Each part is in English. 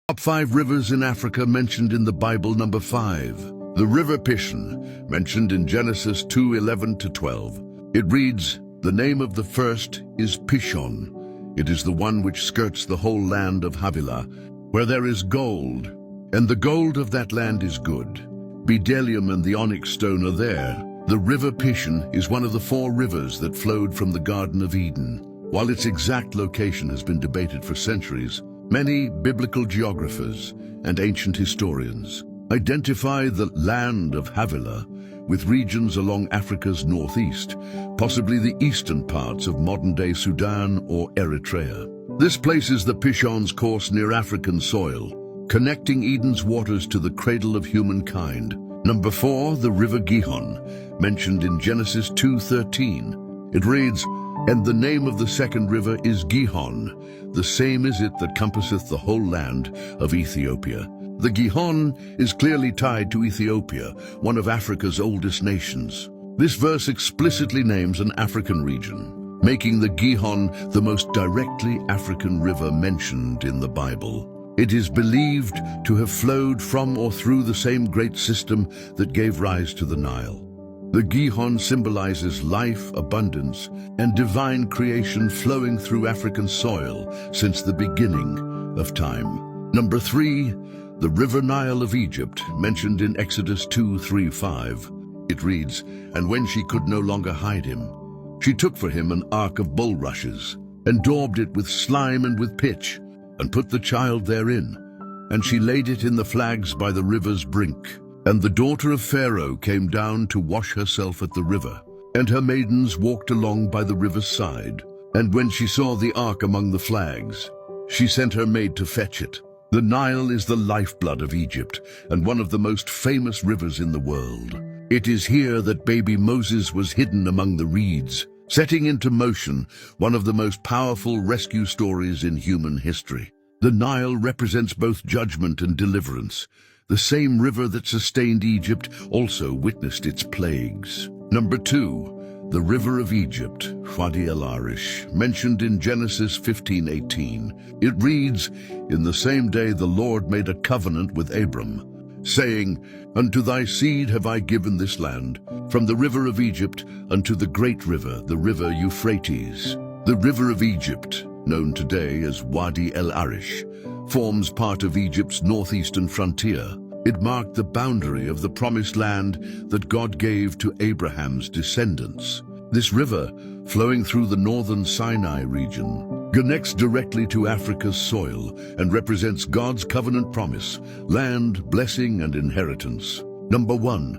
Top 5 rivers in Africa mentioned in the Bible. Number 5. The River Pishon, mentioned in Genesis 2:11-12. It reads, "The name of the first is Pishon. It is the one which skirts the whole land of Havilah, where there is gold, and the gold of that land is good. Bdellium and the onyx stone are there." The River Pishon is one of the 4 rivers that flowed from the Garden of Eden. While its exact location has been debated for centuries, many biblical geographers and ancient historians identify the land of Havilah with regions along Africa's northeast, possibly the eastern parts of modern-day Sudan or Eritrea. This places the Pishon's course near African soil, connecting Eden's waters to the cradle of humankind. Number 4, the River Gihon, mentioned in Genesis 2:13. It reads, "And the name of the second river is Gihon, the same is it that compasseth the whole land of Ethiopia." The Gihon is clearly tied to Ethiopia, one of Africa's oldest nations. This verse explicitly names an African region, making the Gihon the most directly African river mentioned in the Bible. It is believed to have flowed from or through the same great system that gave rise to the Nile. The Gihon symbolizes life, abundance, and divine creation flowing through African soil since the beginning of time. Number 3, the River Nile of Egypt, mentioned in Exodus 2:3-5. It reads, "And when she could no longer hide him, she took for him an ark of bulrushes, and daubed it with slime and with pitch, and put the child therein. And she laid it in the flags by the river's brink. And the daughter of Pharaoh came down to wash herself at the river, and her maidens walked along by the river's side. And when she saw the ark among the flags, she sent her maid to fetch it." The Nile is the lifeblood of Egypt and one of the most famous rivers in the world. It is here that baby Moses was hidden among the reeds, setting into motion one of the most powerful rescue stories in human history. The Nile represents both judgment and deliverance. The same river that sustained Egypt also witnessed its plagues. Number 2, the River of Egypt, Wadi el-Arish, mentioned in Genesis 15:18. It reads, "In the same day the Lord made a covenant with Abram, saying, Unto thy seed have I given this land, from the river of Egypt unto the great river, the river Euphrates." The River of Egypt, known today as Wadi el-Arish, forms part of Egypt's northeastern frontier. It marked the boundary of the promised land that God gave to Abraham's descendants. This river, flowing through the northern Sinai region, connects directly to Africa's soil and represents God's covenant promise, land, blessing, and inheritance. Number 1,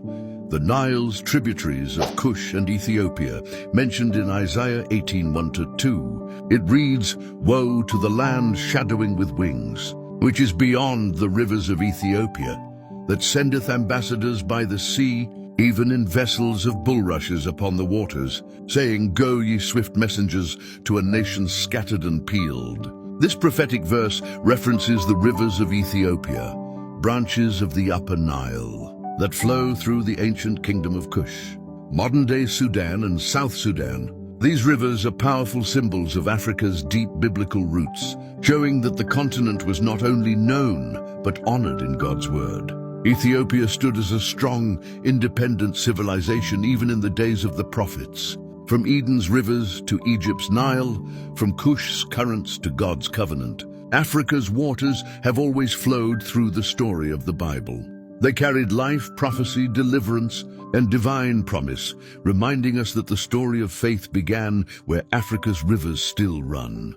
the Nile's tributaries of Cush and Ethiopia, mentioned in Isaiah 18:1-2. It reads, "Woe to the land shadowing with wings, which is beyond the rivers of Ethiopia, that sendeth ambassadors by the sea, even in vessels of bulrushes upon the waters, saying, Go, ye swift messengers, to a nation scattered and peeled." This prophetic verse references the rivers of Ethiopia, branches of the upper Nile, that flow through the ancient kingdom of Cush, modern-day Sudan and South Sudan. These rivers are powerful symbols of Africa's deep biblical roots, showing that the continent was not only known, but honored in God's word. Ethiopia stood as a strong, independent civilization even in the days of the prophets. From Eden's rivers to Egypt's Nile, from Cush's currents to God's covenant, Africa's waters have always flowed through the story of the Bible. They carried life, prophecy, deliverance, and divine promise, reminding us that the story of faith began where Africa's rivers still run.